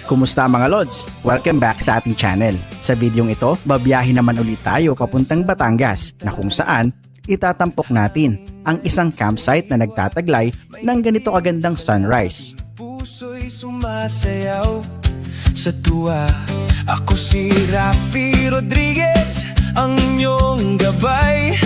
Kumusta mga Lods? Welcome back sa ating channel. Sa videong ito, babiyahe naman ulit tayo papuntang Batangas na kung saan itatampok natin ang isang campsite na nagtataglay ng ganito kagandang sunrise. Puso'y sumasayaw sa tuwa. Ako si Rafi Rodriguez, ang inyong gabay.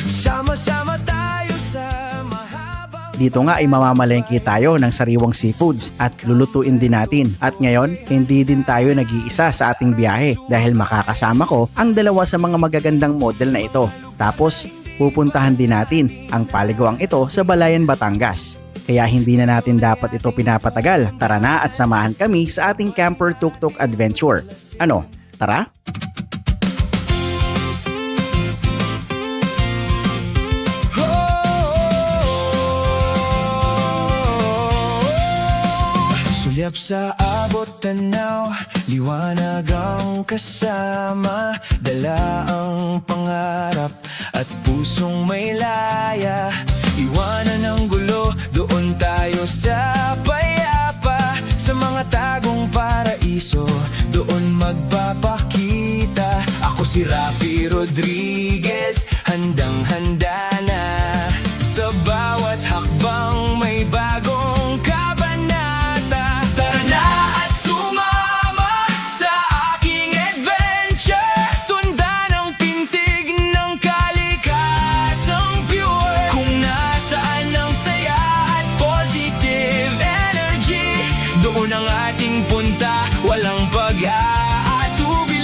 Sama-sama tayo sa mahabang... Dito nga ay mamamalengke tayo ng sariwang seafoods at lulutuin din natin. At ngayon, hindi din tayo nag-iisa sa ating biyahe dahil makakasama ko ang dalawa sa mga magagandang model na ito. Tapos, pupuntahan din natin ang paliguang ito sa Balayan, Batangas. Kaya hindi na natin dapat ito pinapatagal. Tara na at samahan kami sa ating camper tuk-tuk adventure. Ano? Tara? Sulyap sa abot tanaw, liwanag ang kasama. Dala ang pangarap at pusong may laya. Iwanan ang gulo, doon tayo sa payapa. Sa mga tagong paraiso, doon magpapakita. Ako si Rafi Rodriguez, handang-handa na. Sa bawat hakbang may bagong kabanata. Tara na at sumama sa aking adventure. Sundan ang pintig ng kalikasang pure. Kung nasaan ang saya at positive energy, doon ang ating punta, walang pag-aatubili.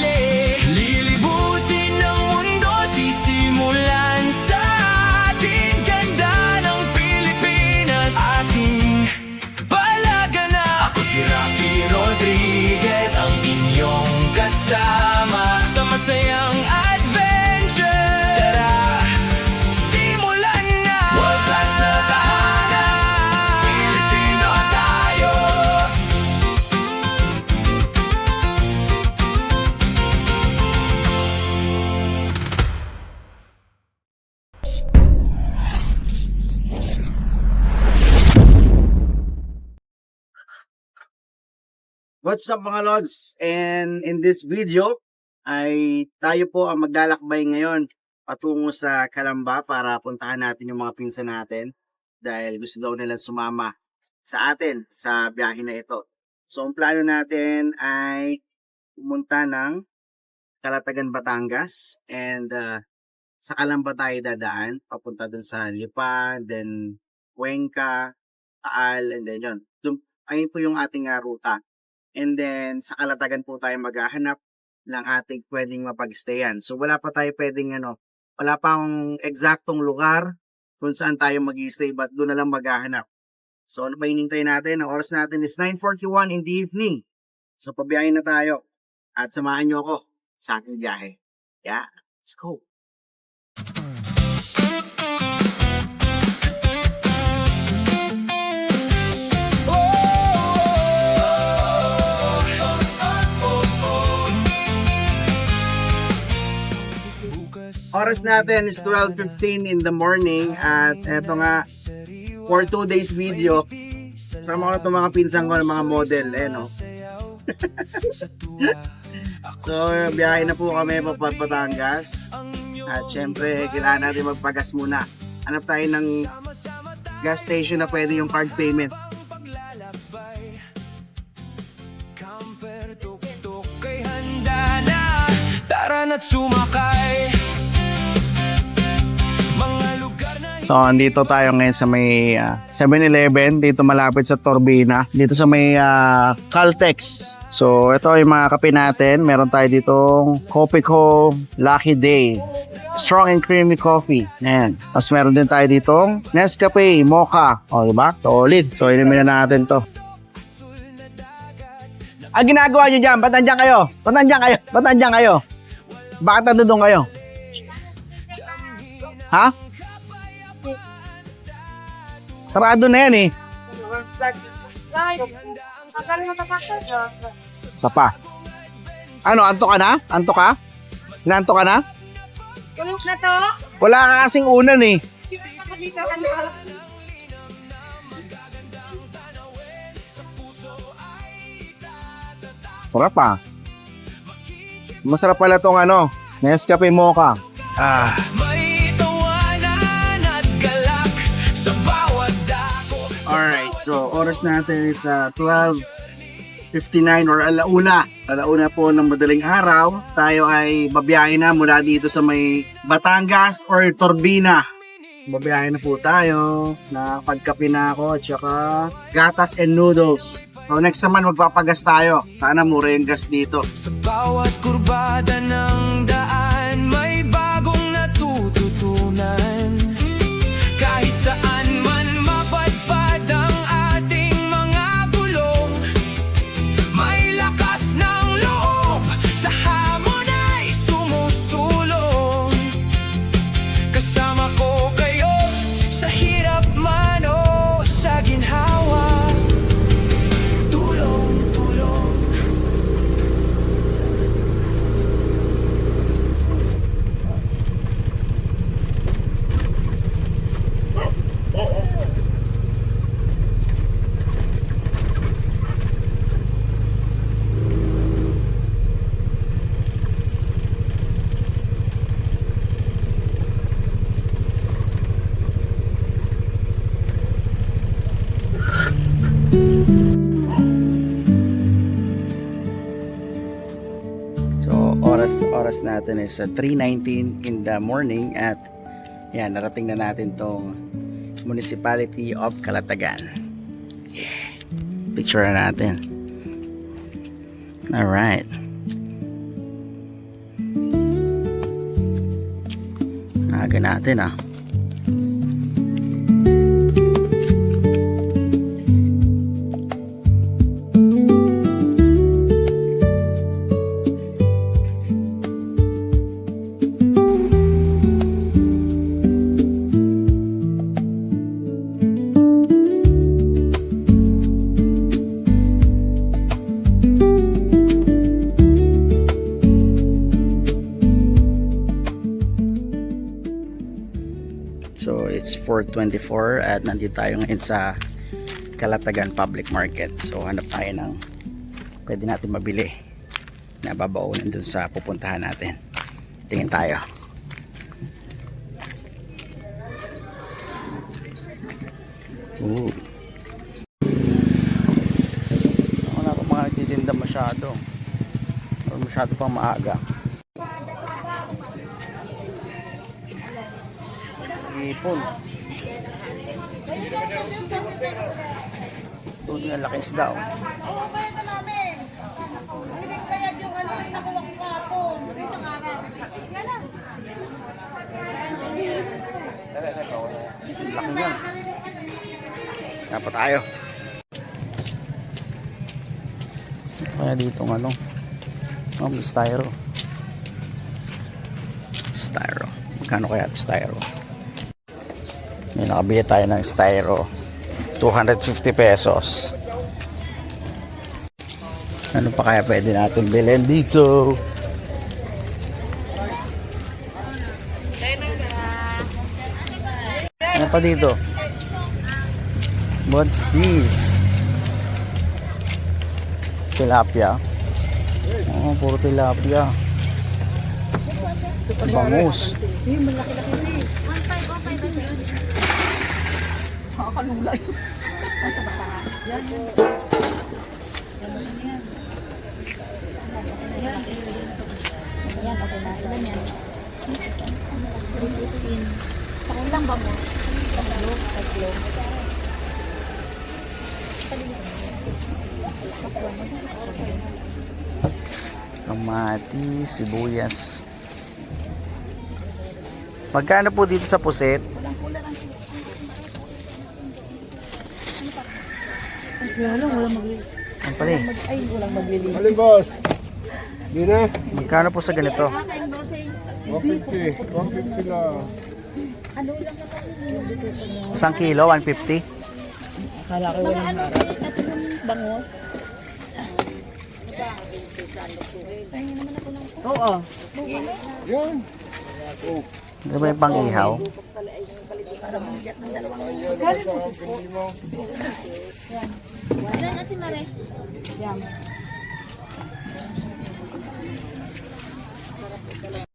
Lilibutin ang mundo, sisimulan sa ating ganda ng Pilipinas. Ating palaganap. Ako si Rafi Rodriguez, ang inyong kasama sa masayang adventure. Tara, simulan na. World class na tahanan, Pilipino tayo. What's up mga Lods? And in this video ay tayo po ang maglalakbay ngayon patungo sa Calamba para puntahan natin yung mga pinsan natin dahil gusto daw nilang sumama sa atin sa biyahe na ito. So ang plano natin ay pumunta ng Calatagan, Batangas and sa Calamba tayo dadaan papunta dun sa Lipa, then Cuenca, Taal, and then yun. Ayun po yung ating ruta. And then, sa Calatagan po tayo maghahanap ng ating pwedeng mapag-stayan. So, wala pa tayo pwedeng, wala pa akong eksaktong lugar kung saan tayo mag-stay, but doon na lang maghahanap. So, ano pa hinintay natin? Ang oras natin is 9:41 in the evening. So, pabiyahin na tayo. At samahan nyo ako sa aking biyahe. Yeah, let's go. Oras natin is 12:15 in the morning at eto nga for 2 days video sama ko na itong mga pinsan ko ng mga model no? So biyahe na po kami papunta Batangas at syempre kailangan natin magpagas muna. Hanap tayo ng gas station na pwede yung card payment. Camper tuk-tuk kay handa na. Tara na't sumakay. So, andito tayo ngayon sa may 7-Eleven, dito malapit sa Torbina, dito sa may Caltex. So, ito yung mga kape natin. Meron tayo ditong Copico Lucky Day, strong and creamy coffee. Ayan. Tapos meron din tayo ditong Nescafe Mocha. O, diba? Solid. So, inumin na natin to. Ang ginagawa nyo dyan? Ba't nandiyan kayo? Ba't nandiyan kayo? Ba't nandiyan kayo? Bakit nandun kayo? Ha? Sarado na yan eh. Sapa. Ano, anto ka na? Anto ka? Inaanto ka na? Tulog na to? Wala ka kasing unan eh. Sarap ah. Masarap pala tong ano, Nescafe Mocha. Ah, May tawanan at galak sa bawat dako. Alright, so oras natin is 12:59 or alauna. Alauna po ng madaling araw. Tayo ay babiyahe na mula dito sa may Batangas or Turbina. Babiyahe na po tayo. Nakapagkape na ako at saka gatas and noodles. So next naman magpapagas tayo. Sana mura yung gas dito. Sa bawat kurbada ng daan, may bagong natututunan. Kahit saan man mapadpad ang ating mga gulong, may lakas ng loob, sa hamon ay sumusulong. Kasama ko kayo, sa hirap man o sa ginhawa. Tulong, tulong. So oras natin is 3:19 in the morning at yan, narating na natin tong Municipality of Calatagan. Yeah. Picture na natin. Alright. Aga natin ah. So it's 4:24 at nandito tayo ngayon sa Calatagan Public Market. So hanap tayo ng pwede natin mabili na babaunin dun sa pupuntahan natin. Tingin tayo. Ooh. Wala pa mga nagtitinda masyado. Or masyado pang maaga. Ipon. Doon yung laking isda. Oh. Oo, bayad na namin. Hindi bayad yung ano yung nakuha ko kapon. Isang araw. Yan lang. Laki niyan. Dapat tayo. Kaya dito ng ano. Styro. Styro. Magkano kaya ito styro? May nakabili tayo ng styro. 250 pesos. Ano pa kaya pwede natin bilhin dito? Ano pa dito? What's this? Tilapia. Oh, puro tilapia. Bangus. Pakulang ba mo? Tatlo. Kamati, sibuyas. Magkano po dito sa puset? Ano pala eh? Alin boss? Di na? Magkano po sa ganito? 150. 150 lang. Isang kilo, 150? Bangos. Yan. Ito ba yung pang-ihaw?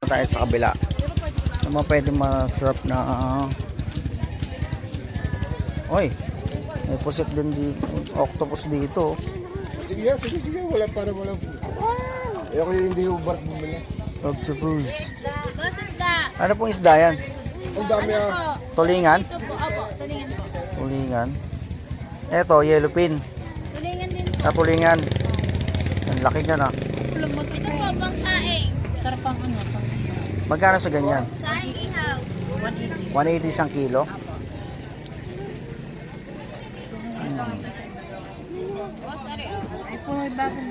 Tayo sa kabila. Ano mga pwede masarap na Oy, may pusit din dito. Octopus dito. Sige, wala para wala. Ayoko yung hindi ubar bumili. Octopus. Boss isda. Ano pong isda yan? Ang dami Ano ah. po? Tulingan? Ito po, opo, tulingan po. Tulingan. Eto, yellowfin. Tulingan din po. Tulingan. Ang laki niyan ah. Ito po, pang saing. Sarap pang ano, pang Magkano sa ganyan? saing ihaw. 180 isang kilo. Boss, ari oh. Ay po, may bagong.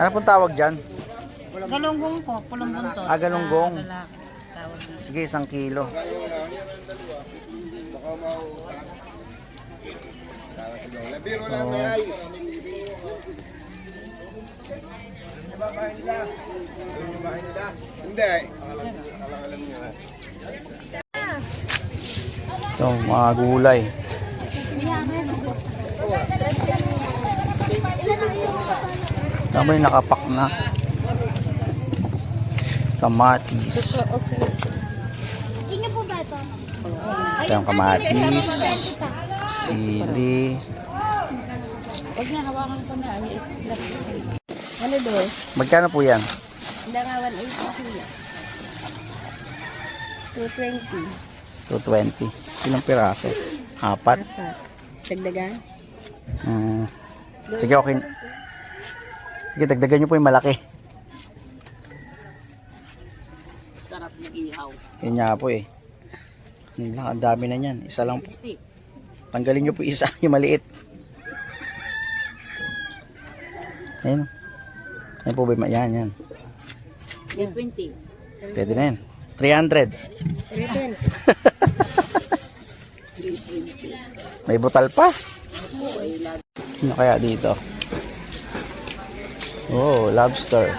Ano pong tawag dyan? Galunggong po, pulong buntot. Galunggong. Lalaki. Tawag din. Sige, 1 kilo. Labiro lang na ay. Hindi. So, mga gulay. Tama yung nakapak na. Kamatis. Inyo po ba ito? Ito yung kamatis. Sili. Huwag niya, hawakan ko na. Ano doon? Magkano po yan? Dangawan 8 kilo. 220. 220. Ilang piraso? 4. Dagdagan? Sige, okay. Sige, dagdagan nyo po yung malaki. Sarap na ihaw. Yan nga po eh. Yun lang, ang dami na yan. Isa lang po. 60. Tanggalin nyo po isa, yung maliit. Ayun. Ayun po ba? Yan, yan. 20. Pwede na yan. 300. May butal pa. Ano kaya dito? Oh, lobster.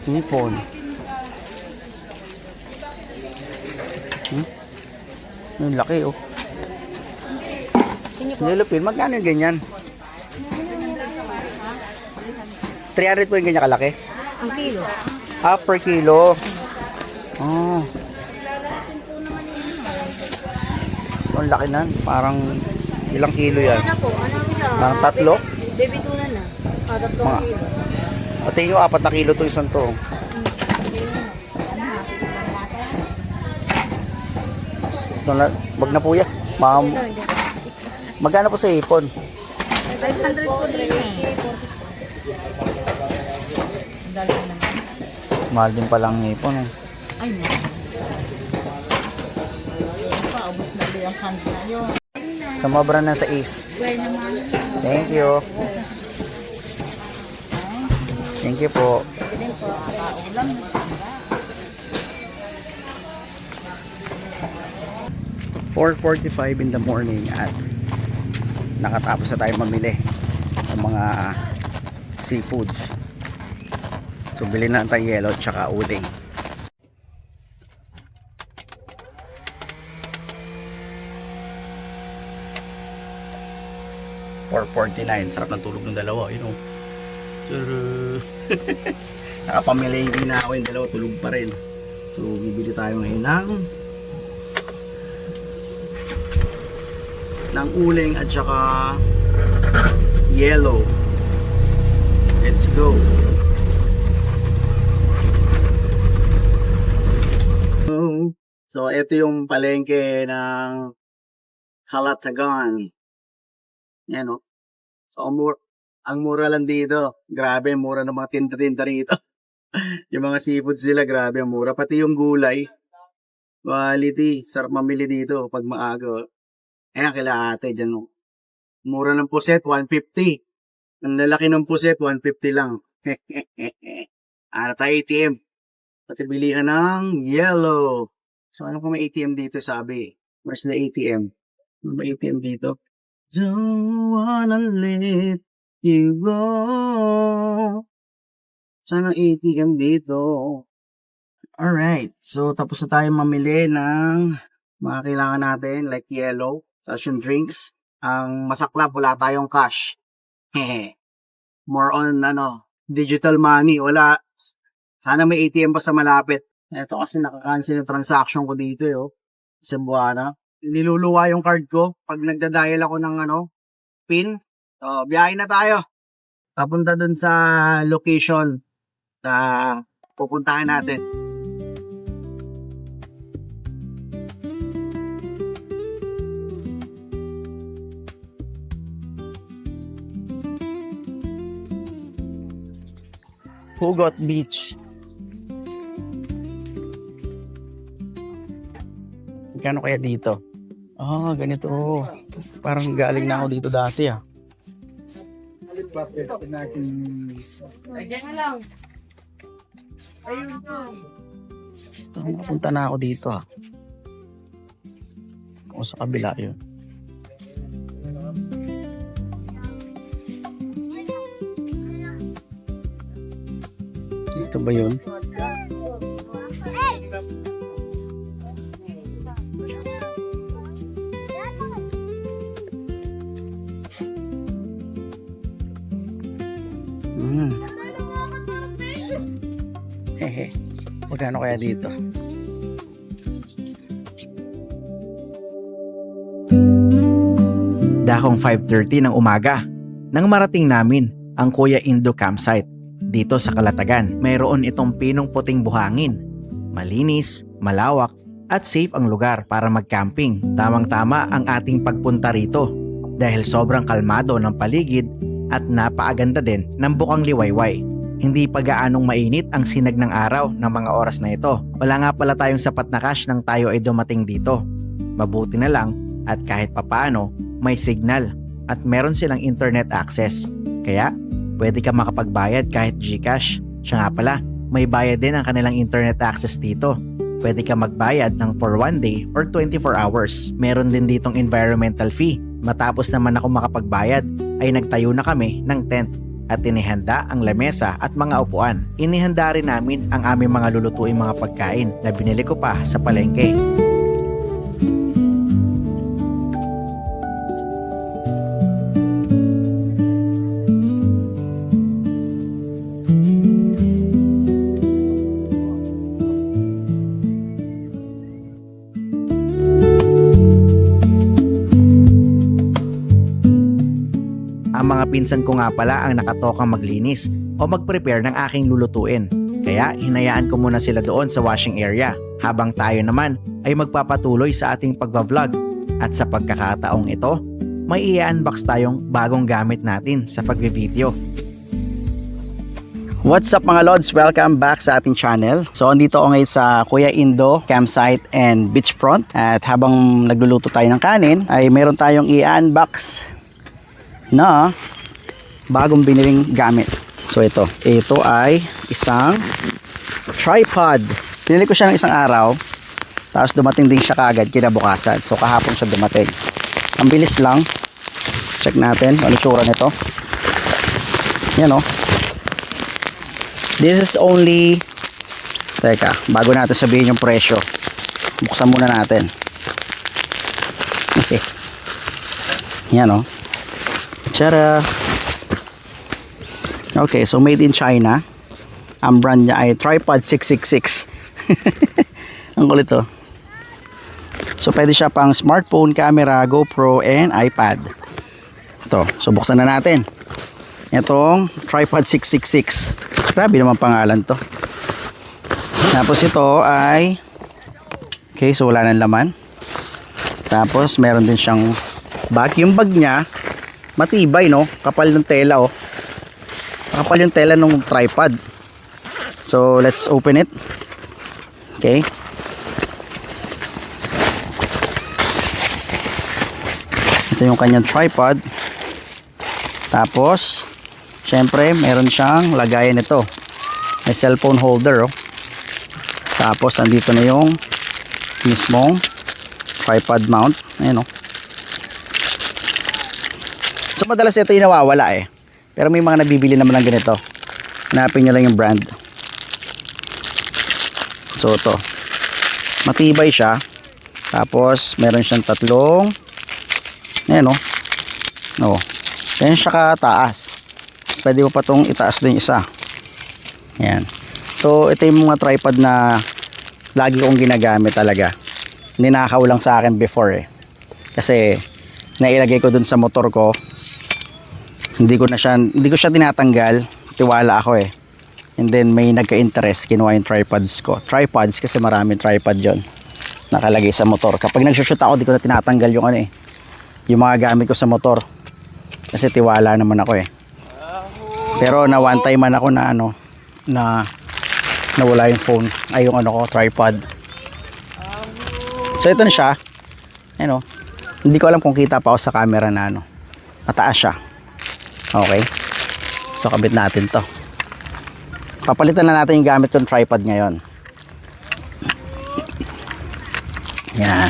Hipon. Yung laki oh. Yellowfin, magkano yung ganyan? 300 po yung ganyan kalaki? Ang kilo. Per kilo. Oh. So, ang laki nan. Parang ilang kilo yan? Ano po? Anong ito? Parang tatlo? Baby tuna na. Tatlong Mga- kilo. Pati yung 4 na kilo to isang to. Ito na, wag na po yan. Magkano po sa ipon? 500 po din eh. Mahal din palang ipon. Oh. Ay, no. Paubos na din ang hand na yun. Sumobra na sa is. Thank you. Thank you po. 4:45 in the morning at nakatapos na tayo mamili ng mga seafoods. So bilhin na tayong yelo at saka uling. $4.49. Sarap ng tulog ng dalawa, you know. Nakapamili din na ako yung dalawa, tulog pa rin. So bibili tayo ngayon ng uling at saka yellow. Let's go. So ito yung palengke ng Calatagan. Yan o. So ang mura lang dito. Grabe, mura ng mga tinda-tinda rito. Yung mga seafoods sila, grabe ang mura. Pati yung gulay. Quality. Sarap mamili dito pag maaga. Ayan, kila ate dyan. Oh. Mura ng puset, 150. Ang lalaki ng puset, 150 lang. Ano tayo ATM? Pati bilihan ng yellow. So ano kung may ATM dito sabi? Where's the ATM? Ano ba ATM dito? Don't wanna let you go. Saan ang ATM dito? Alright. So tapos na tayo mamili ng mga kailangan natin like yellow. Tapos yung drinks. Ang masaklap, wala tayong cash. More on digital money. Wala. Sana may ATM pa sa malapit. Ito kasi naka-cancel yung transaction ko dito sa Buana. Niluluwa yung card ko pag nagda-dial ako ng PIN. So, biyahe na tayo. Papunta dun sa location na pupuntahan natin. Hugot Beach. Magkano kaya dito? Ganito. Parang galing na ako dito dati Ito, mapunta na ako dito O sa kabila yun. Dito ba yun? Hehe. Magkano kaya dito? Dakong 5:30 ng umaga nang marating namin ang Kuya Indo campsite. Dito sa Calatagan, mayroon itong pinong puting buhangin. Malinis, malawak, at safe ang lugar para mag-camping. Tamang-tama ang ating pagpunta rito dahil sobrang kalmado ng paligid at napaaganda din ng bukang liwayway. Hindi pa gaanong mainit ang sinag ng araw ng mga oras na ito. Wala nga pala tayong sapat na cash nang tayo ay dumating dito. Mabuti na lang at kahit papaano may signal at meron silang internet access. Kaya pwede ka makapagbayad kahit GCash. Siya nga pala, may bayad din ang kanilang internet access dito. Pwede ka magbayad ng for 1 day or 24 hours. Meron din ditong environmental fee. Matapos naman ako makapagbayad, ay nagtayo na kami ng tent at inihanda ang lamesa at mga upuan. Inihanda rin namin ang aming mga lulutuing mga pagkain na binili ko pa sa palengke. Ang mga pinsan ko nga pala ang nakatokang maglinis o mag-prepare ng aking lulutuin. Kaya hinayaan ko muna sila doon sa washing area habang tayo naman ay magpapatuloy sa ating pagbablog. At sa pagkakataong ito, may i-unbox tayong bagong gamit natin sa pagbe-video. What's up mga Lods? Welcome back sa ating channel. So andito ako ngayon sa Kuya Indo Campsite and Beachfront. At habang nagluluto tayo ng kanin ay meron tayong i-unbox na bagong biniling gamit. So ito ay isang tripod. Pinili ko siya ng isang araw, tapos dumating din siya kaagad kinabukasan. So kahapon siya dumating. Ang bilis lang. Check natin ano itsura nito. Yan This is only, teka, bago natin sabihin yung presyo, buksan muna natin. Okay. Yan Tara. Okay, so made in China. Ang brand niya ay Tripod 666. Ang kulit So pwede siya pang smartphone, camera, GoPro, and iPad. Ito, so buksan na natin. Itong Tripod 666. Grabe naman pangalan to. Tapos ito ay, okay, so wala nang laman. Tapos meron din siyang bag. Yung bag niya matibay kapal ng tela kapal yung tela ng tripod. So let's open it. Okay, ito yung kanyang tripod. Tapos syempre meron siyang lagayan nito, may cellphone holder Tapos andito na yung mismong tripod mount. Ayan So madalas ito yung nawawala Pero may mga nabibili naman ng ganito. Hanapin nyo lang yung brand. So ito, matibay siya. Tapos meron siyang tatlong, ayan Ganyan siya kataas. Pwede mo pa itong itaas din isa. Ayan. So ito yung mga tripod na lagi kong ginagamit talaga. Ninakaw lang sa akin before eh. Kasi nailagay ko dun sa motor ko. Hindi ko siya tinatanggal. Tiwala ako eh. And then may nagka-interest, kinuha yung tripods ko. Tripods kasi maraming tripod yon nakalagay sa motor. Kapag nagsushoot ako, di ko na tinatanggal yung ano eh, yung mga gamit ko sa motor. Kasi tiwala naman ako eh. Pero na one time man ako na ano, na nawala yung phone, ay yung ano ko, tripod. So ito na siya. Ano, hindi ko alam kung kita pa ako sa camera na ano, mataas siya. Okay. So kabit natin to. Papalitan na natin yung gamit kong tripod ngayon. Yan.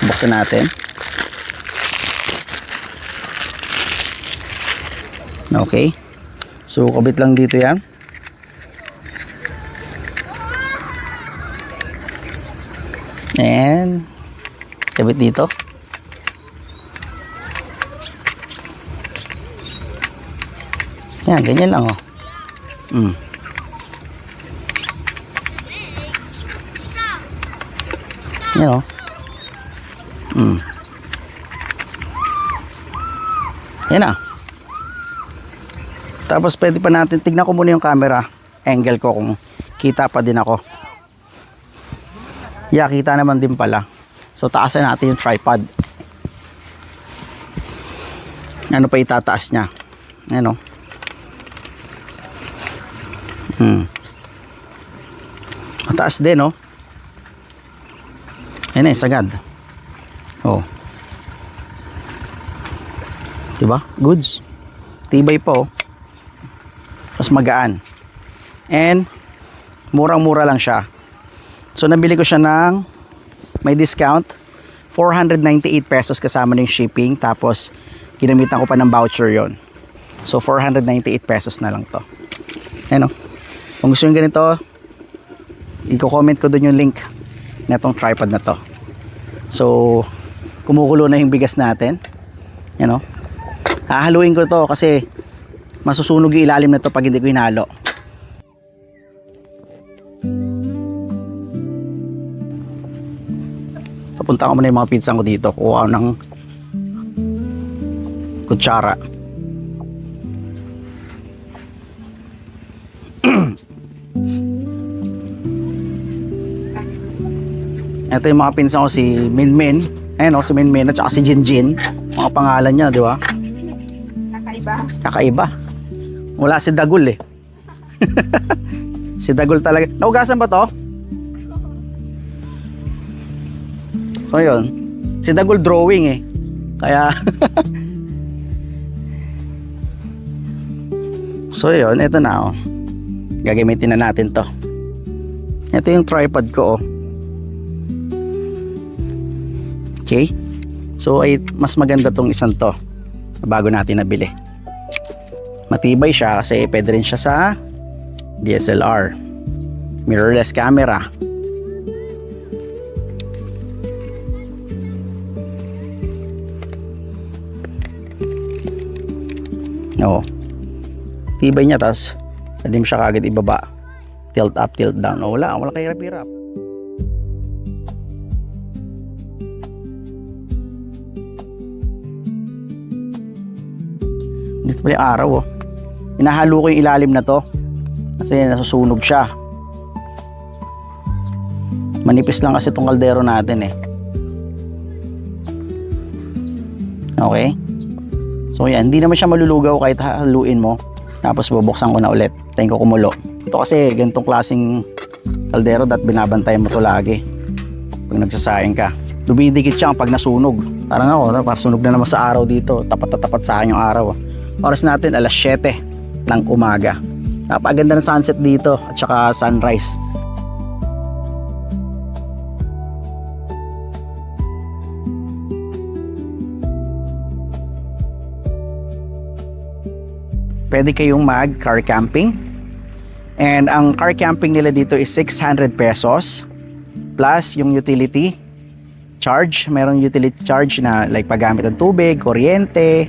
Buksan natin. Okay. So kabit lang dito yan. And kabit dito. Yan, ganyan lang oh. Yan o. Yan na. Tapos pwede pa natin, tignan ko muna yung camera angle ko kung kita pa din ako. Yeah, kita naman din pala. So taasan natin yung tripod. Ano pa itataas niya? Ano? Mataas din oh. Ayan eh, sagad. Oh. Diba? Goods. Tibay po. Mas magaan. And murang-mura lang siya. So nabili ko siya ng may discount. 498 pesos kasama na yung shipping. Tapos ginamitan ko pa ng voucher yon. So 498 pesos na lang to. Ayan o. Kung gusto nyo ganito, i-comment ko dun yung link na itong tripod na to. So kumukulo na yung bigas natin. Yan o. Hahaluin ko to kasi masusunog yung ilalim na to pag hindi ko hinalo. Papunta ko muna yung mga pizza ko dito. Kuha ng kutsara. Ito yung mga pinsan ko, si Minmin. Ayan o, si Minmin at saka si Jinjin. Mga pangalan niya, di ba? Kakaiba. Wala si Dagul eh. Si Dagul talaga. Naugasan ba to? So yun. Si Dagul drawing eh. Kaya so yun, ito na oh. Gagamitin na natin to. Ito yung tripod ko oh. Okay. So ay mas maganda tong isang to bago natin nabili. Matibay siya kasi pwede rin siya sa DSLR, mirrorless camera. Oo. Tibay niya, tapos pwede mo siya kagad ibaba. Tilt up, tilt down. O, wala kahirap-hirap. Dito pala yung araw oh. Hinahalo ko yung ilalim na to kasi nasusunog siya. Manipis lang kasi itong kaldero natin eh. Okay. So yan, hindi naman siya malulugaw kahit haluin mo. Tapos bubuksan ko na ulit. Tayo ko kumulo. Ito kasi ganitong klaseng kaldero dat binabantayan mo to lagi pag nagsasayang ka. Dumidikit siya pag nasunog. Parang ako, parang sunog na naman sa araw dito. Tapat na tapat sa akin yung araw. Oras natin alas 7 ng umaga. Napakaganda ng sunset dito at saka sunrise. Pwede kayong mag car camping. And ang car camping nila dito is 600 pesos plus yung utility charge. Merong utility charge na like paggamit ng tubig, kuryente,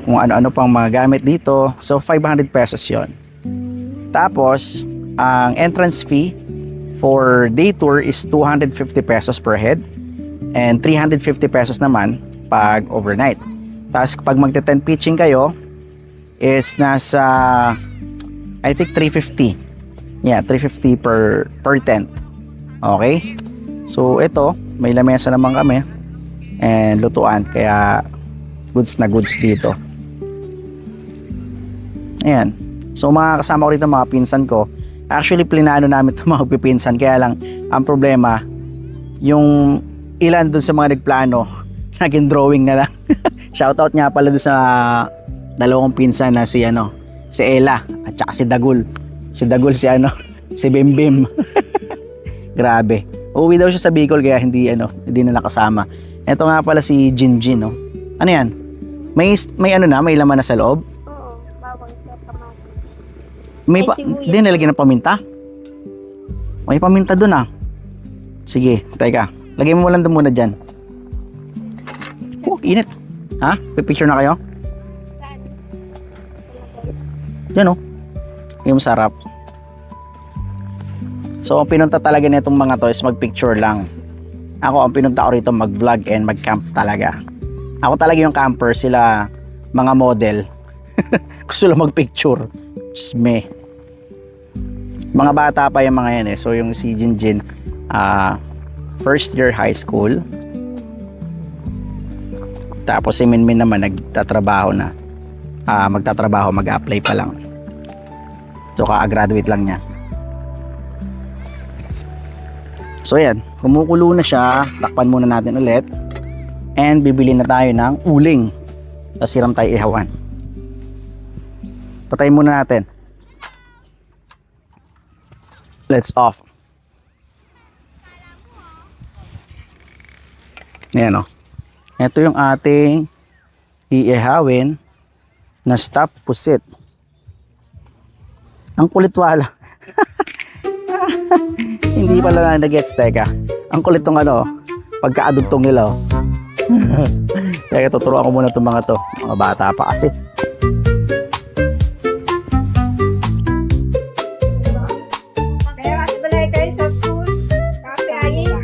kung ano-ano pang mga gamit dito. So 500 pesos yon. Tapos ang entrance fee for day tour is 250 pesos per head and 350 pesos naman pag overnight. Tapos pag magte-tent pitching kayo is nasa I think 350. Yeah, 350 per tent. Okay? So ito, may lamesa naman kami and lutuan, kaya goods na goods dito. Ayan. So mga kasama ko rito, mga pinsan ko. Actually, plinano namin itong mga pipinsan. Kaya lang, ang problema, yung ilan dun sa mga nagplano, naging drawing na lang. Shoutout nga pala dun sa dalawang pinsan na si Ella at saka si Dagul. Si Dagul si Bimbim. Grabe. Uuwi daw siya sa Bicol kaya hindi na nakasama. Ito nga pala si Jinjin, no. Ano 'yan? May laman na sa loob? Oo, bawang sa kamatis. May May sibuyas. Hindi nilagyan ng paminta? May paminta doon ah. Sige, teka. Lagay mo lang doon muna dyan. Oh, init. Ha? Pipicture na kayo? Saan? Yan oh. Yung sarap. So, ang pinunta talaga nitong mga to is magpicture lang. Ako, ang pinunta ko rito mag-vlog and mag-camp talaga. Ako talaga yung camper, sila mga model. Gusto lang mag-picture. Just me. Mga bata pa yung mga yan eh. So, yung si Jinjin, first year high school. Tapos si Minmin naman nagtatrabaho na. Magtatrabaho, mag-apply pa lang. So, ka-graduate lang niya. So ayan, kumukulo na siya. Takpan muna natin ulit. And bibili na tayo ng uling. Tapos siram tayo ihawan. Patayin muna natin. Let's off. Ayan o. Ito yung ating iihawin na stuffed pusit. Ang kulit wala. Hindi pala na-gets, teka. Ang kulit tong pagkaadugtong nila. Kaya tuturuan ko muna itong mga to. Mga bata pa kasi. Kaya kasi balay kayo sa school. Kape ayin.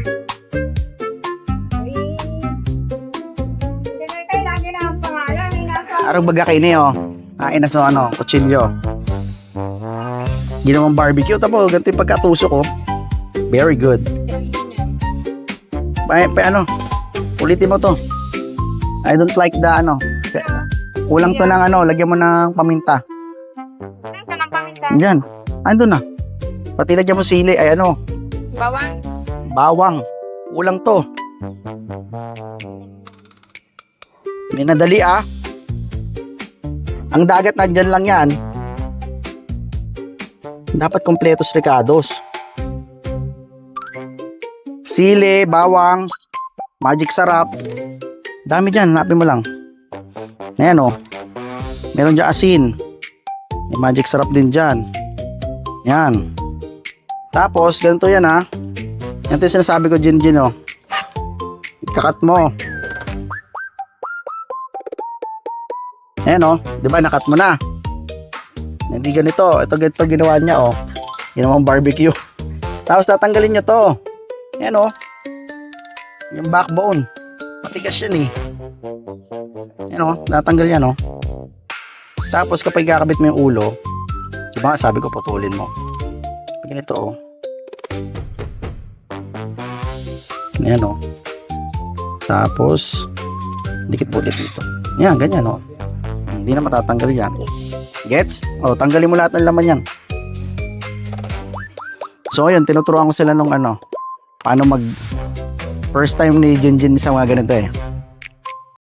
Hindi na kayo lagi na ang pangalan. Arang baga kayo niyo. Kain na sa kutsilyo. Ginawang barbecue. Tapos ganito yung pagkatusok ko. Very good. Ulitin mo to. I don't like the kulang to ng lagyan mo ng paminta. Saan ka ng paminta? Diyan. Andun na. Pati lagyan mo sili. Ay Bawang. bawang. Kulang to. May nadali ah. Ang dagat nandyan lang yan. Dapat kompletos ricados. Sili, bawang, magic sarap. Dami dyan, hanapin mo lang. Ayan o. Meron dyan asin. May magic sarap din dyan. Yan. Tapos, ganito yan ha. Yan yung sinasabi ko, Jinjin o. Kakat mo. Ayan o. Diba, nakat mo na. Hindi ganito. Ito ginawa niya o. Ginawang barbecue. Tapos, tatanggalin nyo to. Ayan o. Yung backbone. Matigas yan eh. Ayan o. Natanggal yan o. Tapos kapag kakabit mo yung ulo, diba sabi ko putulin mo. Ganito o. Ayan o. Tapos dikit po ulit dito. Ayan, ganyan o. Hindi na matatanggal yan. Gets? O, tanggalin mo lahat ng laman yan. So ayun, tinuturuan ko sila nung paano first time ni Jinjin sa mga ganito eh.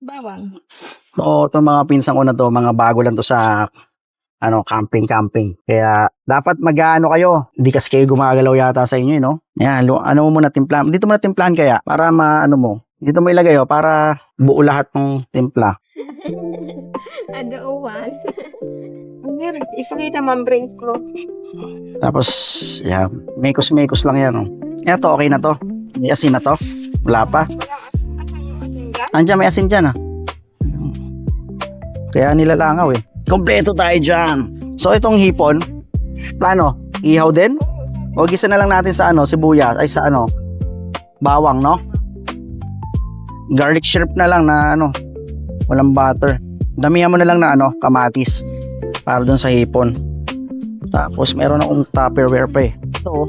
Bawang. Oo, itong mga pinsan ko na to, mga bago lang to sa camping. Kaya dapat mag-ano kayo. Hindi kasi kayo gumagalaw yata sa inyo, no? Yan, mo muna timplahan. Dito mo na timplahan kaya para mo. Dito mo ilagay para buo lahat ng timpla. Adoowan. Ipakita mo ang brains mo. Tapos, yan, mekos lang yan. Eto, okay na to. May asin na to. Wala pa. Andiyan, may asin dyan Kaya nilalangaw eh. Kompleto tayo dyan. So, itong hipon, plano, Ihaw din? O gisa na lang natin sa ano, sibuyas, ay sa ano, bawang, no? Garlic shrimp na lang na ano, walang butter. Damihan mo na lang na ano, kamatis para dun sa hipon. Tapos meron akong Tupperware pa eh. Ito oh.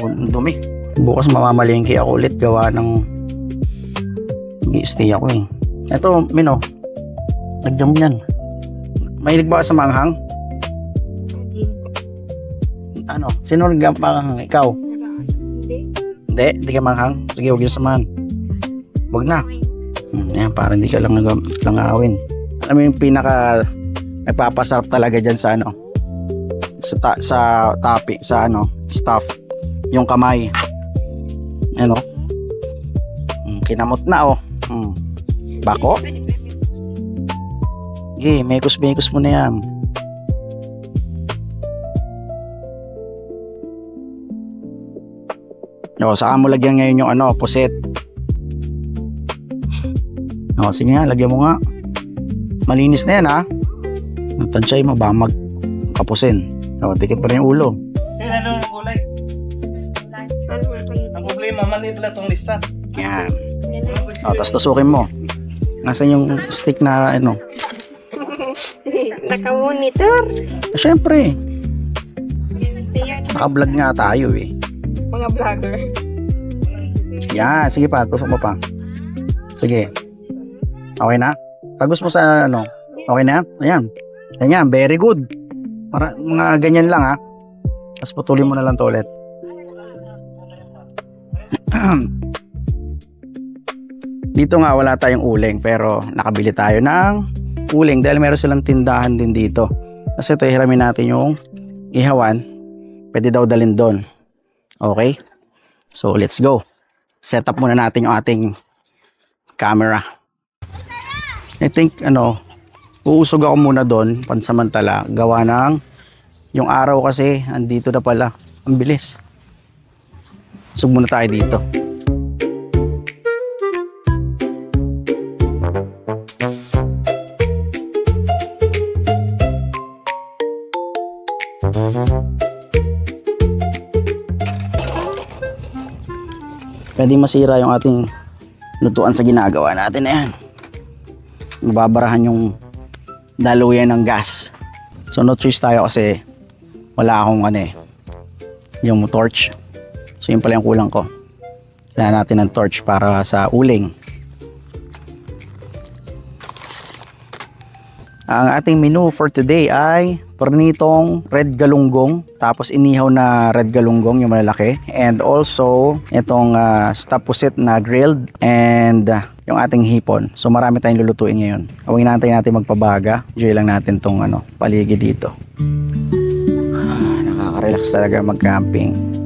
Ang dumi. Bukas mamamalingki ako ulit gawa ng stay ako eh. Ito, Mino. Lagyan mo yan. Mahilig ba ka sa manghang? Ano? Sino nagpapanghang? Ikaw? Hindi? Hindi ka manghang? Sige, huwag yung samahan. Huwag na. Yan, para hindi ka lang langawin. Alam mo yung pinaka nagpapasarap talaga dyan sa ano? Sa topic, sa ano? Stuff. Yung kamay. Ano? Kinamot na oh. Bako? Sige, mekos-mekos mo na yan. O, saan mo lagyan ngayon yung ano, puset? O, sige nga, lagyan mo nga. Malinis na yan ha. Tansay mo ba magkapusin? O, dikit pa rin yung ulo. Ano ang kulay? Ang problema, maliit lang itong lista. Yan. O, tapos tusukin mo. Nasaan yung stick na ano? Naka-monitor. Siyempre. Naka-vlog nga tayo eh. Mga vlogger. Yan, sige pa, tusok mo pa. Sige. Okay na? Tagos mo sa ano? Okay na? Ayan. Ayan, very good. Para mga ganyan lang ha. Tapos putulin mo na lang to ulit. Dito nga wala tayong uling pero nakabili tayo ng uling dahil meron silang tindahan din dito. Kasi ito hiramin natin yung ihawan. Pwede daw dalhin doon. Okay? So let's go. Set up muna natin yung ating camera. I think ano, uusog ako muna doon pansamantala. Gawa ng yung araw kasi andito na pala. Ang bilis. Usog muna tayo dito. Pwede masira yung ating lutuan sa ginagawa natin na yan. Mababarahan yung daluyan ng gas. So no choice tayo kasi wala akong ano eh, yung torch. So yun pala yung kulang ko. Kailangan natin ng torch para sa uling. Ang ating menu for today ay pernitong red galunggong, tapos inihaw na red galunggong yung malalaki, and also itong stuffed pusit na grilled, and yung ating hipon. So marami tayong lulutuin ngayon. Huwag natin magpabaga. Enjoy lang natin tong ano, paligid dito. Nakaka-relax talaga mag-camping.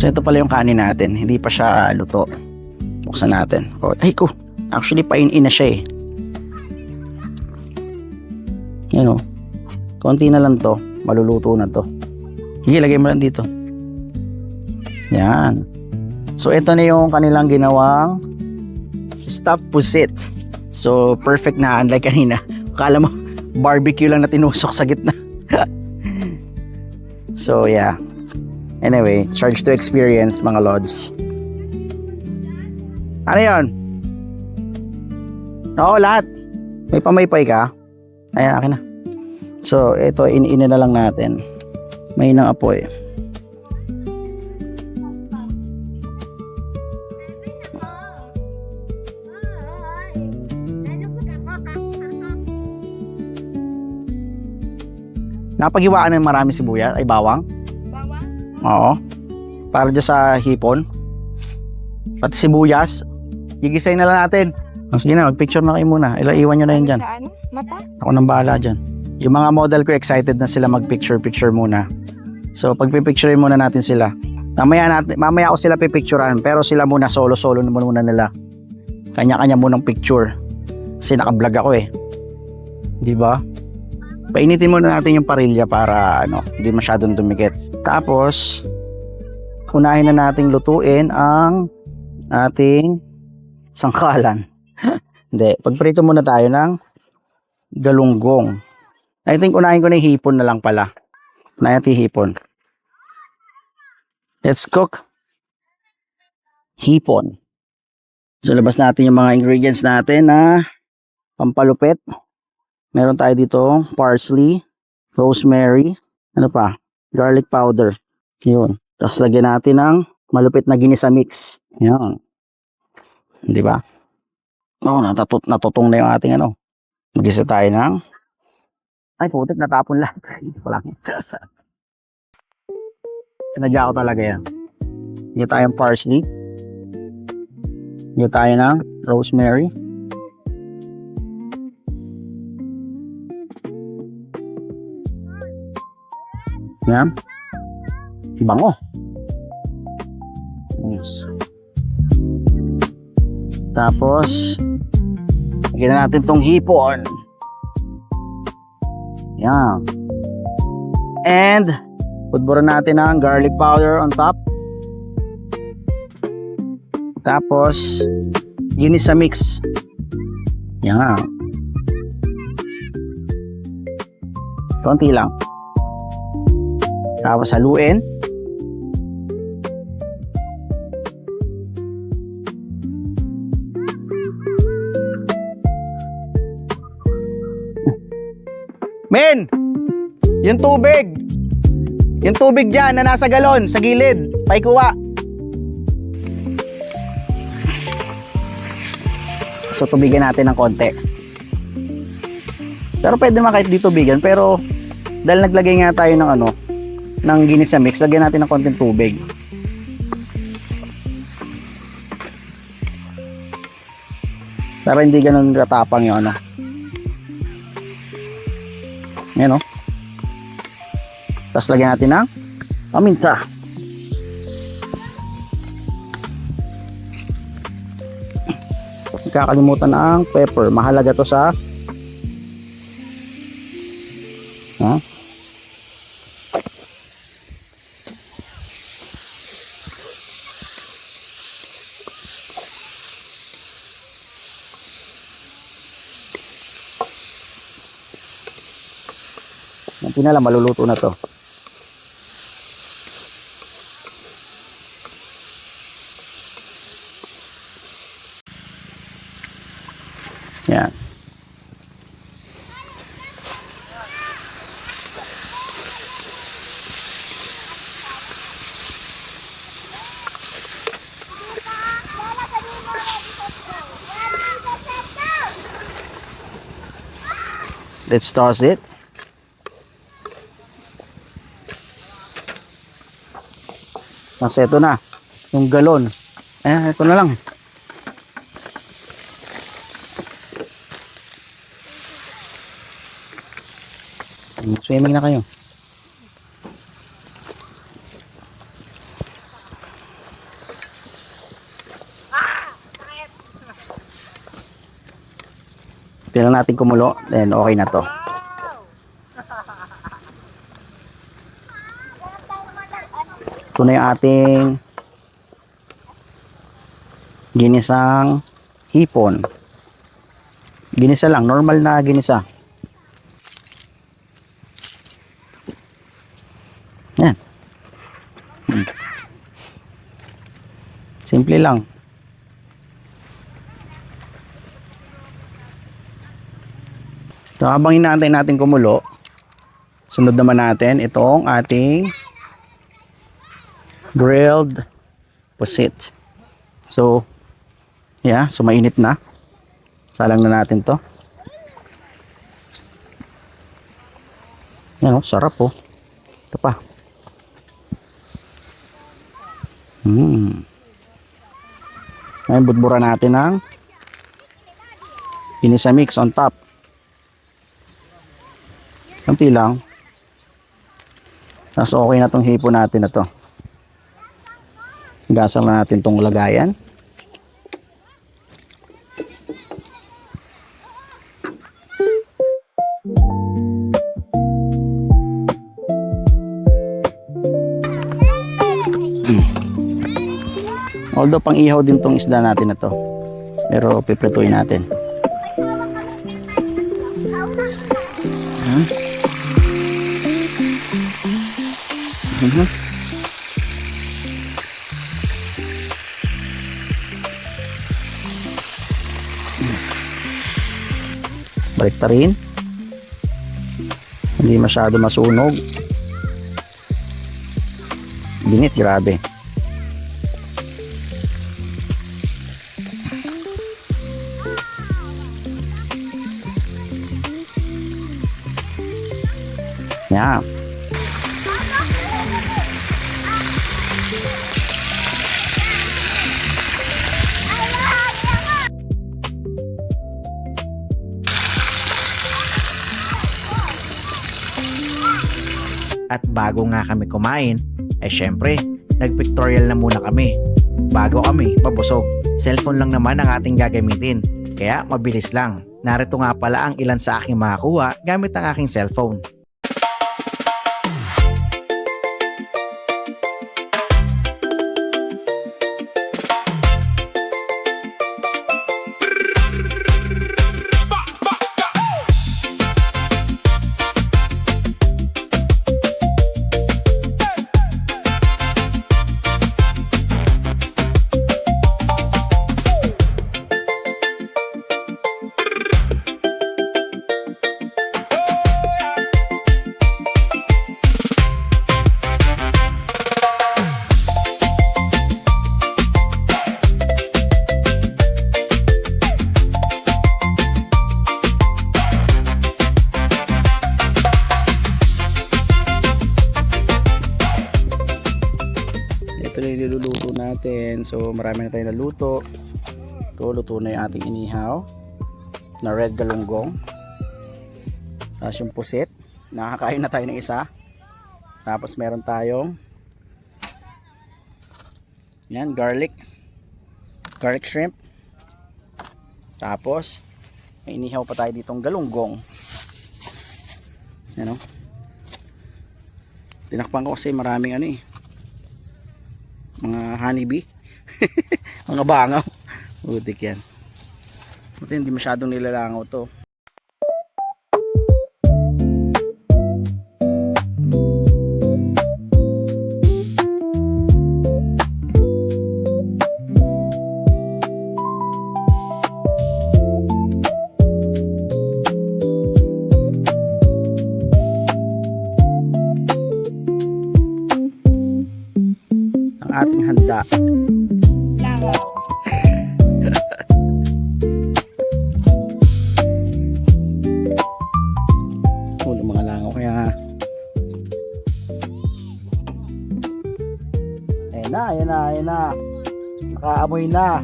So ito pala yung kanin natin, hindi pa siya luto. Buksan natin. Ay ko, actually pain-in na siya eh. Yan o. Konti na lang to, maluluto na to. Sige, lagay mo lang dito. Yan. So ito na yung kanilang ginawang stuffed pusit. So perfect na, unlike kanina. Akala mo barbecue lang na tinusok sa gitna. So yeah. Anyway, charge to experience mga lods. Ano yun? Oo, lahat. May pamaypay ka? Ayan, akin na. So, ito, iniina na lang natin. May inang apoy. Napaghiwaan ng marami sibuyas, ay bawang. Oo. Para dyan sa hipon. Pati sibuyas. Gigisay na lang natin. Sige na, mag-picture na kayo muna. Iwan nyo na yun dyan. Saan? Mata? Ako nang bahala dyan. Yung mga model ko excited na sila mag-picture muna. So, pag-picture muna natin sila. Mamaya ako sila pipicturean. Pero sila muna, solo muna nila. kanya-kanya mo ng picture. Kasi naka-vlog ako eh. Di ba? Painitin muna natin yung parilya para hindi masyadong dumikit. Tapos, unahin na nating lutuin ang ating sangkalan. Hindi, pagprito muna tayo ng galunggong. I think unahin ko na yung hipon na lang pala. Unahin natin yung hipon. Let's cook hipon. So, labas natin yung mga ingredients natin na pampalupit. Meron tayo dito parsley, rosemary, ano pa? Garlic powder. Yun. Tapos lagyan natin ng malupit na ginisa mix. Yan. Di ba? Oh, natutong na yung ating Mag-isa tayo ng ay, putik, natapon lang. Wala. Sinadya ko talaga yan. Lagyan tayo ng parsley. Lagyan tayo ng rosemary. Yan. Bango. Yes. Tapos, lagyan na natin tong hipon. Yan. And, pudburan natin ang garlic powder on top. Tapos, ginisa mix. Yan. Konti lang. Tapos haluin. Men! Yung tubig! Yung tubig dyan na nasa galon, sa gilid. Paikuha. So, tubigan natin ng konti. Pero pwede naman kahit di tubigan. Pero, dahil naglagay nga tayo ng ng ginisa mix, lagyan natin ng konting tubig. Para hindi ganun katapang yung Yan Tapos lagyan natin ng paminta. Huwag kakalimutan ang pepper. Mahalaga to sa Yung pinala, maluluto na to. Yan. Let's toss it. Kasi ito na, yung galon. Ito na lang. Swimming na kayo. Tingnan natin kumulo, then okay na to. Ito na yung ating ginisang hipon. Ginisa lang, normal na ginisa. Yan. Simple lang. So habang inaantay natin kumulo, sunod naman natin itong ating grilled pusit. So, yeah, so mainit na. Salang na natin to. Yan sarap Ito pa. Ngayon, budbura natin ng ginisa mix on top. Kunti lang. Tapos okay na tong hipon natin na to. Gasang na natin tong lagayan. Although pang ihaw din tong isda natin na to. Pero piprituin natin. Mhm. Balik pa rin. Hindi masyado masunog. Binit, grabe. Yan. At bago nga kami kumain, syempre, nag-pictorial na muna kami. Bago kami pabusog. Cellphone lang naman ang ating gagamitin, kaya mabilis lang. Narito nga pala ang ilan sa aking makakuha gamit ang aking cellphone. Ito na yung niluluto natin. So marami na tayo naluto. Ito, luto na yung ating inihaw na red galunggong. Tapos yung pusit, nakakain na tayo ng isa. Tapos meron tayong yan, garlic shrimp. Tapos may inihaw pa tayo ditong galunggong. Yan o. Tinakpan ko kasi maraming ano eh, mga honeybee. Mga bangaw. Butik yan. Buti hindi masyadong nilalangaw to. Ang ating handa. Mga langaw kaya ayan na nakaamoy na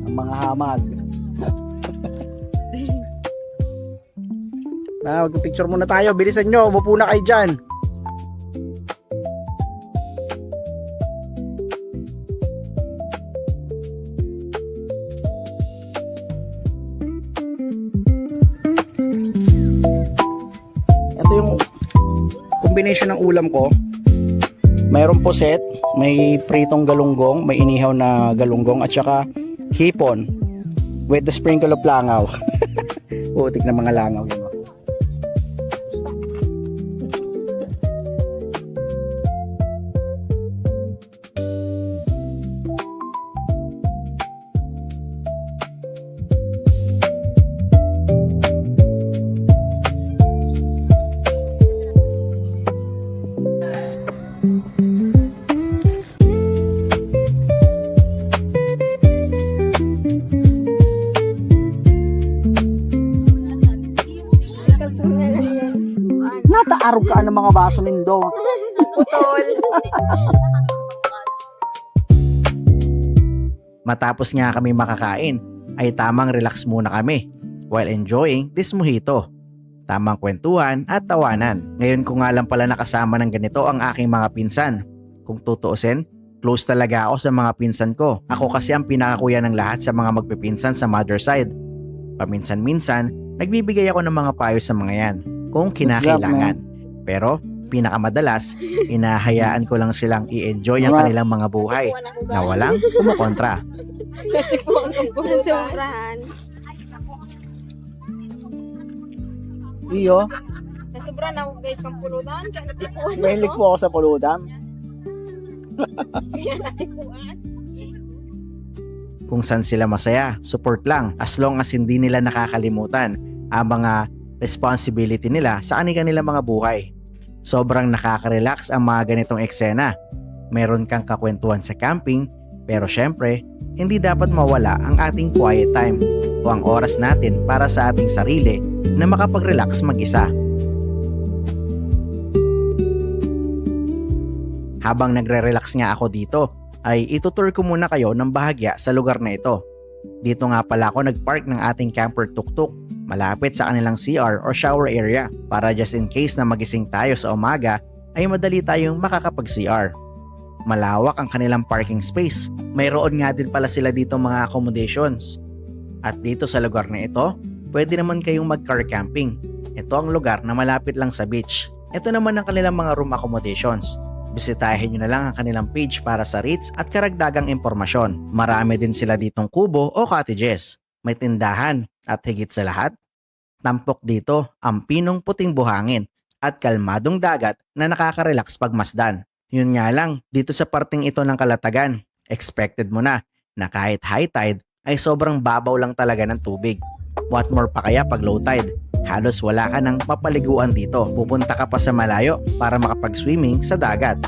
ang mga hamag. Mag-picture muna tayo, bilisan nyo, umupo na kayo dyan. Yung combination ng ulam ko, mayroong puset, may pritong galunggong, may inihaw na galunggong, at saka hipon with the sprinkle of langaw. Putik na mga langaw yun. Nataarog ka ng mga baso nindo. Putol. Matapos nga kami makakain, ay tamang relax muna kami while enjoying this mojito. Tamang kwentuhan at tawanan. Ngayon ko nga lang pala nakasama ng ganito ang aking mga pinsan. Kung tutuusin, close talaga ako sa mga pinsan ko. Ako kasi ang pinakakuya ng lahat sa mga magpipinsan sa mother side. Paminsan-minsan, nagbibigay ako ng mga payo sa mga yan kung kinakailangan. Pero Pinakamadalas, inahayaan ko lang silang i-enjoy ang kanilang mga buhay na walang kumukontra. Sobrahan. Iyo, Nasobra na ako guys kang pulutan. Kaya natipuan mahilig po ako sa pulutan. Kaya natipuan. Kung saan sila masaya, support lang as long as hindi nila nakakalimutan ang mga responsibility nila sa kanilang mga buhay. Sobrang nakaka-relax ang mga ganitong eksena. Meron kang kakwentuhan sa camping, pero syempre, hindi dapat mawala ang ating quiet time o ang oras natin para sa ating sarili na makapag-relax mag-isa. Habang nagre-relax nga ako dito, ay itutur ko muna kayo ng bahagya sa lugar na ito. Dito nga pala ako nagpark ng ating camper tuk-tuk malapit sa kanilang CR or shower area para just in case na magising tayo sa umaga ay madali tayong makakapag-CR. Malawak ang kanilang parking space. Mayroon nga din pala sila dito mga accommodations. At dito sa lugar na ito, pwede naman kayong mag-car camping. Ito ang lugar na malapit lang sa beach. Ito naman ang kanilang mga room accommodations. Bisitahin nyo na lang ang kanilang page para sa rates at karagdagang impormasyon. Marami din sila ditong kubo o cottages. May tindahan at higit sa lahat, tampok dito ang pinong puting buhangin at kalmadong dagat na nakaka-relax pagmasdan. Yun nga lang, dito sa parting ito ng Kalatagan, expected mo na kahit high tide ay sobrang babaw lang talaga ng tubig. What more pa kaya pag low tide? Halos wala ka nang mapaliguan dito. Pupunta ka pa sa malayo para makapag-swimming sa dagat.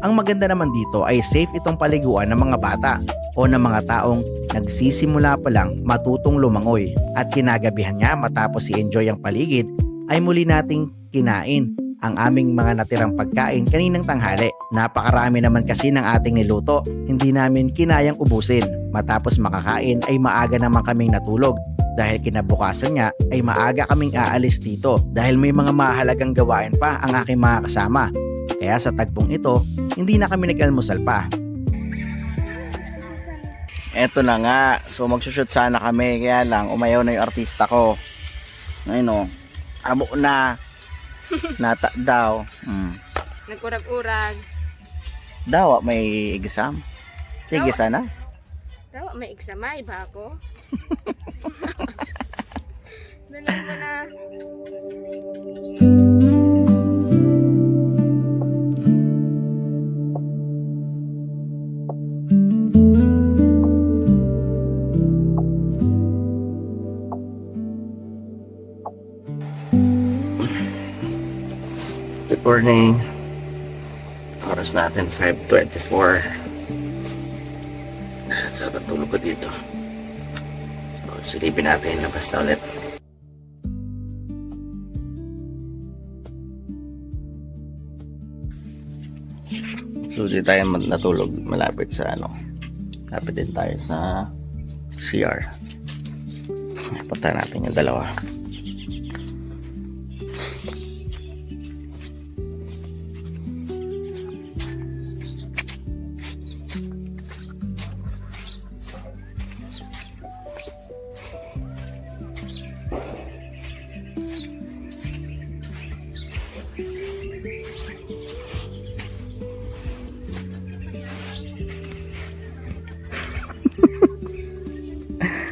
Ang maganda naman dito ay safe itong paliguan ng mga bata o ng mga taong nagsisimula pa lang matutong lumangoy. At kinagabihan nga matapos i-enjoy ang paligid ay muli nating kinain ang aming mga natirang pagkain kaninang tanghali. Napakarami naman kasi ng ating niluto, hindi namin kinayang ubusin. Matapos makakain ay maaga naman kaming natulog dahil kinabukasan nga ay maaga kaming aalis dito dahil may mga mahalagang gawain pa ang aking mga kasama. Kaya sa tagpong ito, hindi na kami nag-almusal pa. Eto na nga, so magsushoot sana kami, kaya lang umayaw na yung artista ko. Ayun o, amo na, nata daw. Nagurag-urag. Daw, may exam. Sige sana. Daw, may eksama. Iba ako. Dali mo na. Good morning. Oras natin 5:24. Sabat tulog ko dito. So, silipin natin yung labas na ulit. So, di tayo natulog malapit sa malapit din tayo sa CR. Punta natin yung dalawa.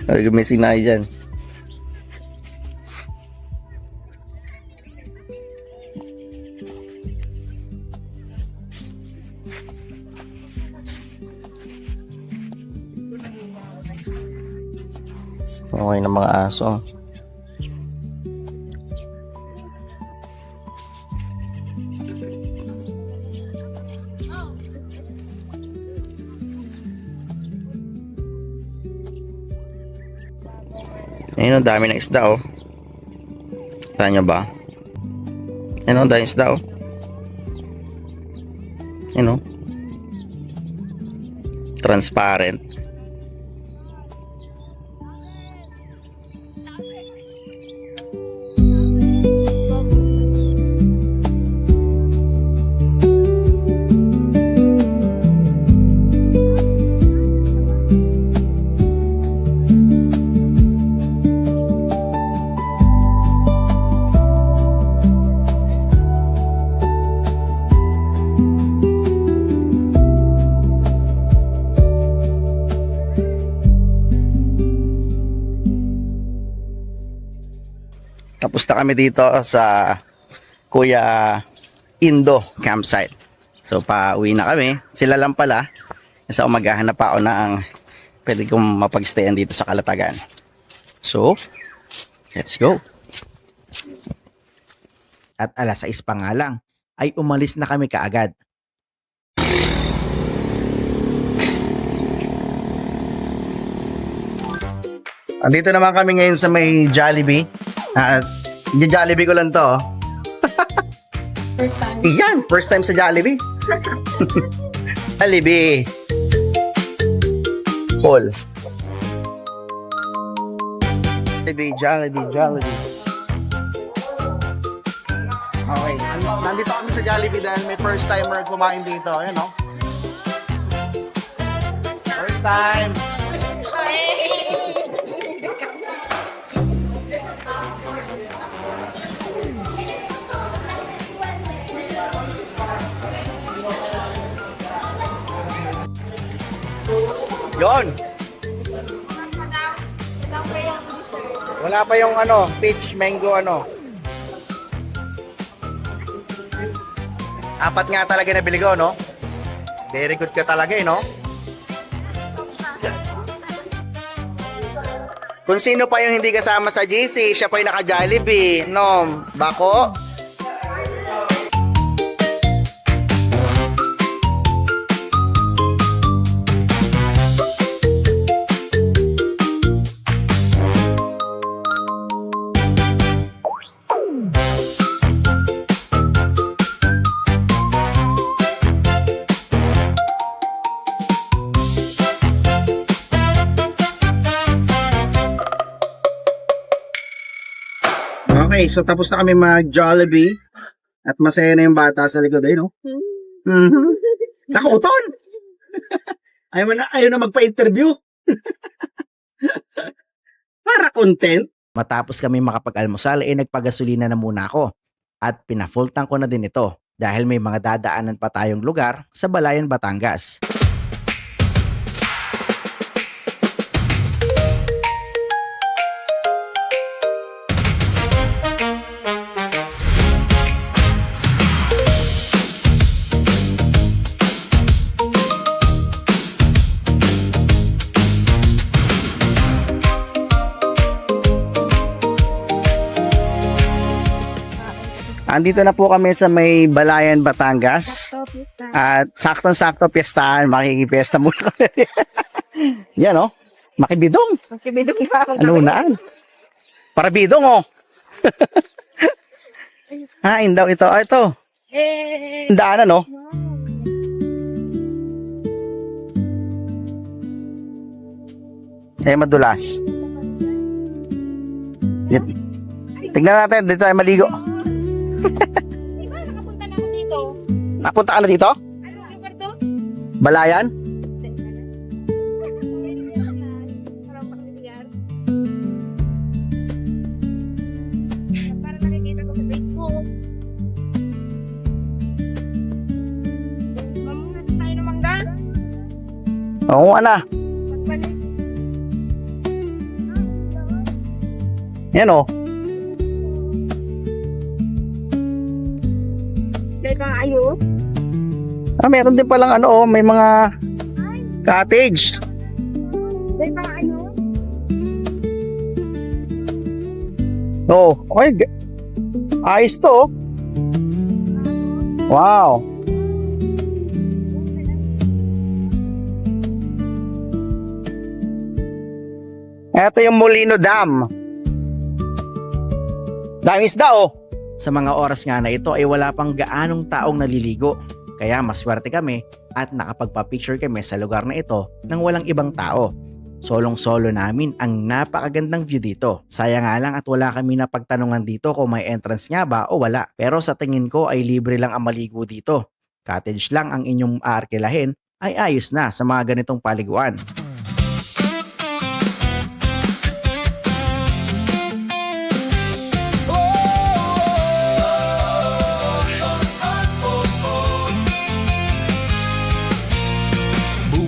Ay, gumising na kayo dyan. Okay ng mga aso. Ayun, ang dami ng isda oh. Kita nyo ba? Ayun, ang dami ng isda oh. Ayun oh. Transparent. Tapos na kami dito sa Kuya Indo campsite. So pauwi na kami. Sila lang pala. So maghahanap pa ako ng pwede kong mapagstayan dito sa Calatagan. So, let's go. At alas 6 pa nga lang, ay umalis na kami kaagad. Andito naman kami ngayon sa may Jollibee. Jollibee ko lang to. First time. Iyan, first time sa Jollibee. Jollibee. Paul. Jollibee. Okay, nandito kami sa Jollibee dahil may first timer kumain dito. Ayan, no? First time. Yon. Wala pa yung ano, peach, mango, ano. Apat nga talaga nabili ko, no? Very good ka talaga, no? Kung sino pa yung hindi kasama sa GC, siya pa yung naka-Jollibee. No, bako. Okay, so tapos na kami mag-Jollibee at masaya na yung bata sa likod ay, no? Nakuuton! ayaw na magpa-interview. Para content. Matapos kami makapag-almusal, nagpagasolina na muna ako at pina-full tank ko na din ito dahil may mga dadaanan pa tayong lugar sa Balayan, Batangas. Andito na po kami sa may Balayan, Batangas. At saktong-sakto piyestahan, makikipiyesta muna kami. Yan, oh. Makibidong. Makibidong na ako. Ano naan? Para bidong, oh. Indaw ito. Ito. Daanan, oh. Madulas. Tignan natin, dito tayo maligo. Di ba nakapunta na ako dito? Napunta ka na dito? Anong lugar to? Balayan? Parang pamilyar. Parang nakikita ko sa Facebook. Mamuna tayo ng mangga. Oo, ana. Magbalik. Yan, oh. Dahil pa ayos. Meron din palang ano, oh, may mga cottage. Dahil pa ayos. Oh, okay. Ayos to, oh. Wow. Ito yung Molino Dam. Daming isda, oh. Sa mga oras nga na ito ay wala pang gaanong taong naliligo. Kaya maswerte kami at nakapagpa-picture kami sa lugar na ito nang walang ibang tao. Solong-solo namin ang napakagandang view dito. Sayang nga lang at wala kami napagtanungan dito kung may entrance nga ba o wala. Pero sa tingin ko ay libre lang ang maligo dito. Cottage lang ang inyong aarkilahin ay ayos na sa mga ganitong paliguan.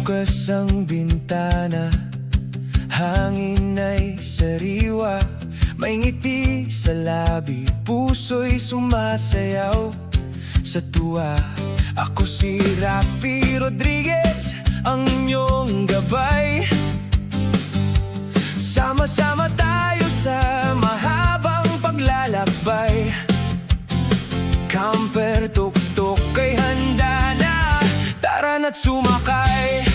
Bukas ang bintana, hangin ay sariwa, May ngiti sa labi, puso'y sumasayaw sa tuwa. Ako si Rafi Rodriguez, ang inyong gabay. Sama-sama tayo sa mahabang paglalakbay. Camper, tuk-tuk kay handa na, tara na't sumakay.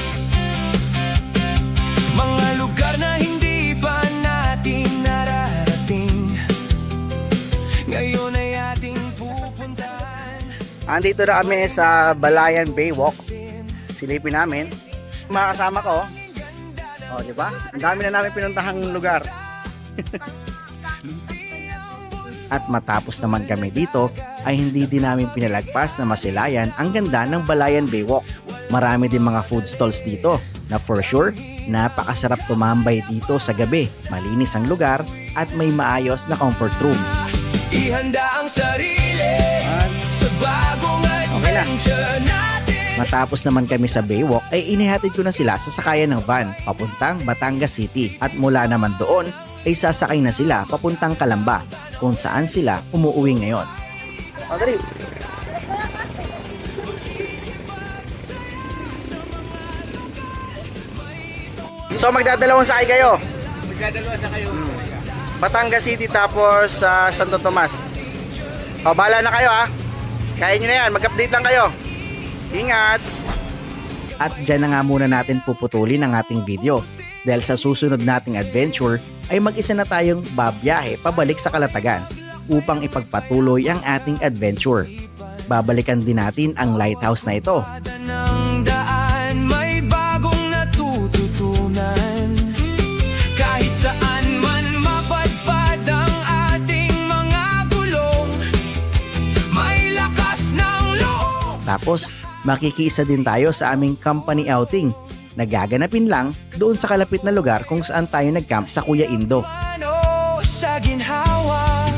Mga lugar na hindi pa natin nararating, ngayon ay ating pupuntahan. Andito na kami sa Balayan Baywalk. Silipin namin. Mga kasama ko. Oh, di ba? Ang dami na namin pinuntahang lugar. At matapos naman kami dito ay hindi din namin pinalagpas na masilayan ang ganda ng Balayan Baywalk. Marami din mga food stalls dito na for sure napakasarap tumambay dito sa gabi. Malinis ang lugar at may maayos na comfort room. Ihanda ang sarili sa bagong adventure natin. Matapos naman kami sa Baywalk ay inihatid ko na sila sa sakayan ng van papuntang Batangas City at mula naman doon ay sasakay na sila papuntang Calamba kung saan sila umuuwi ngayon. Oh, dali. So magdadalawang sakay kayo? Magdadalawang sakay kayo. Batangas City tapos sa Santo Tomas. O, bahala na kayo ha. Kaya nyo na yan, mag-update lang kayo. Ingat! At dyan na nga muna natin puputulin ang ating video dahil sa susunod nating adventure ay mag-isa na tayong babiyahe pabalik sa Calatagan upang ipagpatuloy ang ating adventure. Babalikan din natin ang lighthouse na ito. Ng daan, may bagong natututunan. Kahit saan man mapadpad ang ating mga gulong, may lakas ng loob. Tapos makikiisa din tayo sa aming company outing na gaganapin lang doon sa kalapit na lugar kung saan tayo nag-camp sa Kuya Indo. Ano sa ginhawa,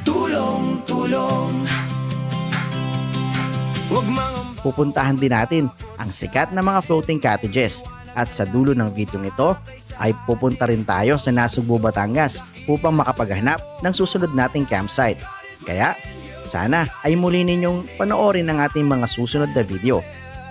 tulong-tulong. Huwag mga Pupuntahan din natin ang sikat na mga floating cottages at sa dulo ng video ito ay pupunta rin tayo sa Nasugbu, Batangas upang makapaghanap ng susunod nating campsite. Kaya sana ay muli ninyong panoorin ang ating mga susunod na video.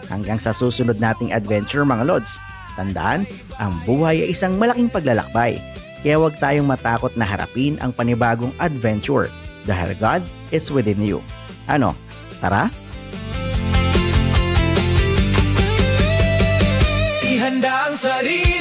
Hanggang sa susunod nating adventure mga lods, tandaan, ang buhay ay isang malaking paglalakbay. Kaya huwag tayong matakot na harapin ang panibagong adventure dahil God is within you. Ano, tara? ihanda ang sarili.